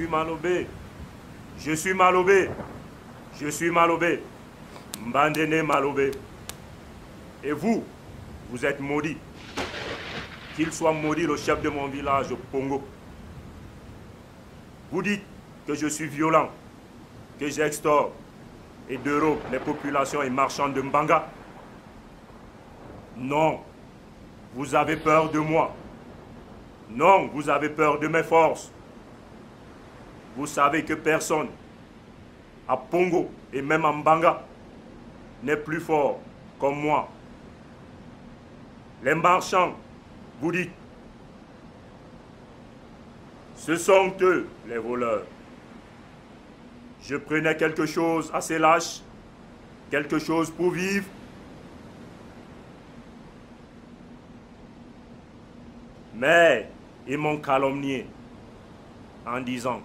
suis Malobé. Je suis Malobé. Je suis Malobé. Mbandene Malobé. Et vous, vous êtes maudit. Qu'il soit maudit le chef de mon village, Pongo. Vous dites que je suis violent, que j'extorque et dérobe les populations et marchands de Mbanga. Non, vous avez peur de moi. Non, vous avez peur de mes forces. Vous savez que personne, à Pongo et même à Mbanga, n'est plus fort comme moi. Les marchands, vous dites, ce sont eux les voleurs. Je prenais quelque chose assez lâche, quelque chose pour vivre. Mais ils m'ont calomnié en disant,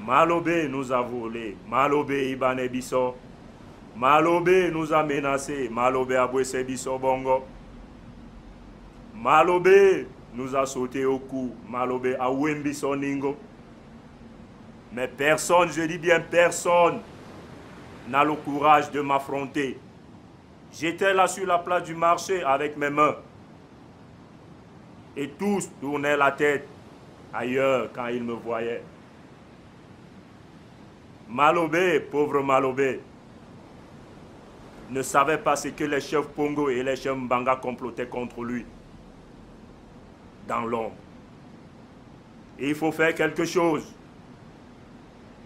Malobé nous a volé, Malobé Ibane Bisso, Malobé nous a menacé, Malobé a Bouessé Bisso Bongo, Malobé nous a sauté au cou, Malobé a Wembi Soningo. Mais personne, je dis bien personne, n'a le courage de m'affronter. J'étais là sur la place du marché avec mes mains. Et tous tournaient la tête ailleurs quand ils me voyaient. Malobé, pauvre Malobé, ne savait pas ce que les chefs Pongo et les chefs Mbanga complotaient contre lui. Dans l'ombre. Et il faut faire quelque chose.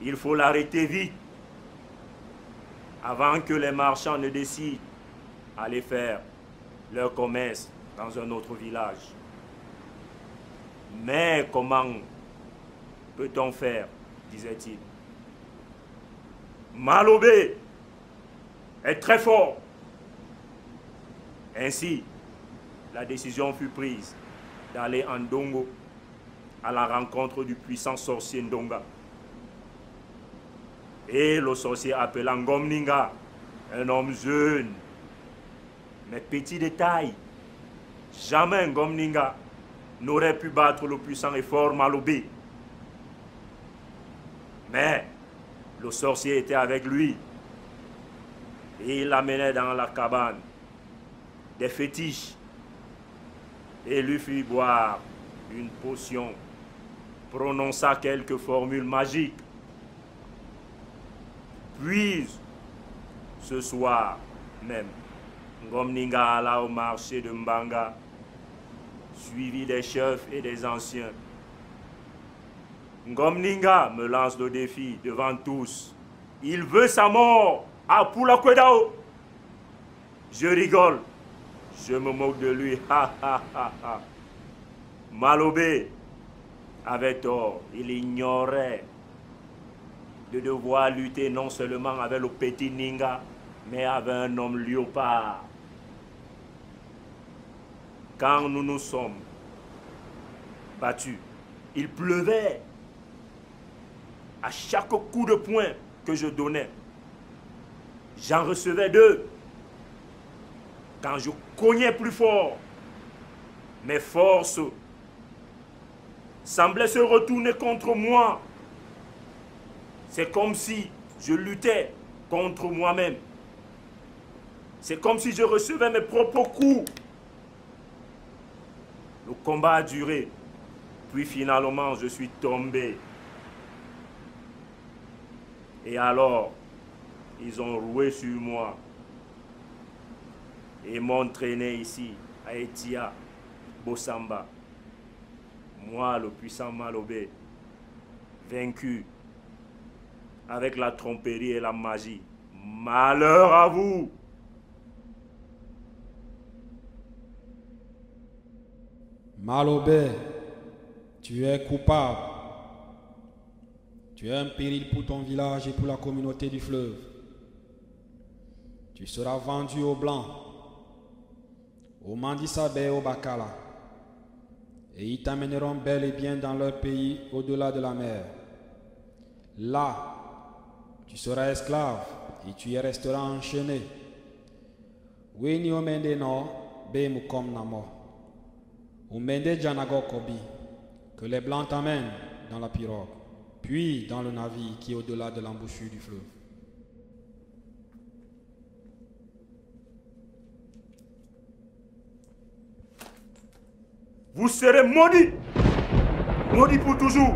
Il faut l'arrêter vite. Avant que les marchands ne décident d'aller faire leur commerce dans un autre village. Mais comment peut-on faire, disait-il. Malobé est très fort. Ainsi, la décision fut prise d'aller en Ndongo à la rencontre du puissant sorcier Ndonga. Et le sorcier appelant Ngomninga, un homme jeune, mais petit détail, jamais Ngomninga n'aurait pu battre le puissant et fort Malobé. Mais le sorcier était avec lui et il l'amenait dans la cabane des fétiches et lui fit boire une potion, prononça quelques formules magiques. Puis, ce soir même, Ngomninga alla au marché de Mbanga, suivi des chefs et des anciens. Ngomninga me lance le défi devant tous. Il veut sa mort à Pulakwedao. Je rigole. Je me moque de lui. Malobé avait tort. Il ignorait de devoir lutter non seulement avec le petit Ninga, mais avec un homme léopard. Quand nous nous sommes battus, il pleuvait. À chaque coup de poing que je donnais, j'en recevais deux. Quand je cognais plus fort, mes forces semblaient se retourner contre moi. C'est comme si je luttais contre moi-même. C'est comme si je recevais mes propres coups. Le combat a duré. Puis finalement, je suis tombé. Et alors, ils ont roué sur moi. Et m'ont traîné ici, à Etia, Bossamba. Moi, le puissant Malobé, vaincu, avec la tromperie et la magie. Malheur à vous! Malobé, tu es coupable. Tu es un péril pour ton village et pour la communauté du fleuve. Tu seras vendu aux Blancs, aux Mandisabé et aux Bakala, et ils t'amèneront bel et bien dans leur pays au-delà de la mer. Là, tu seras esclave et tu y resteras enchaîné. Weni omende no be mukom namo. Omende janago kobi. Que les Blancs t'amènent dans la pirogue, puis dans le navire qui est au-delà de l'embouchure du fleuve. Vous serez maudits, maudits pour toujours.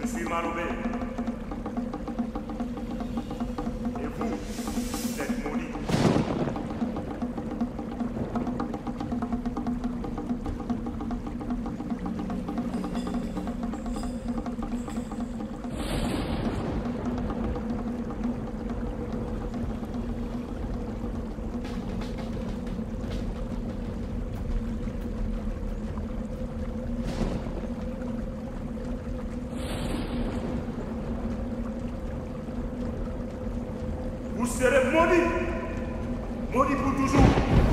Je suis Malobé. Et vous, vous êtes maudits. Vous serez maudits, maudits pour toujours.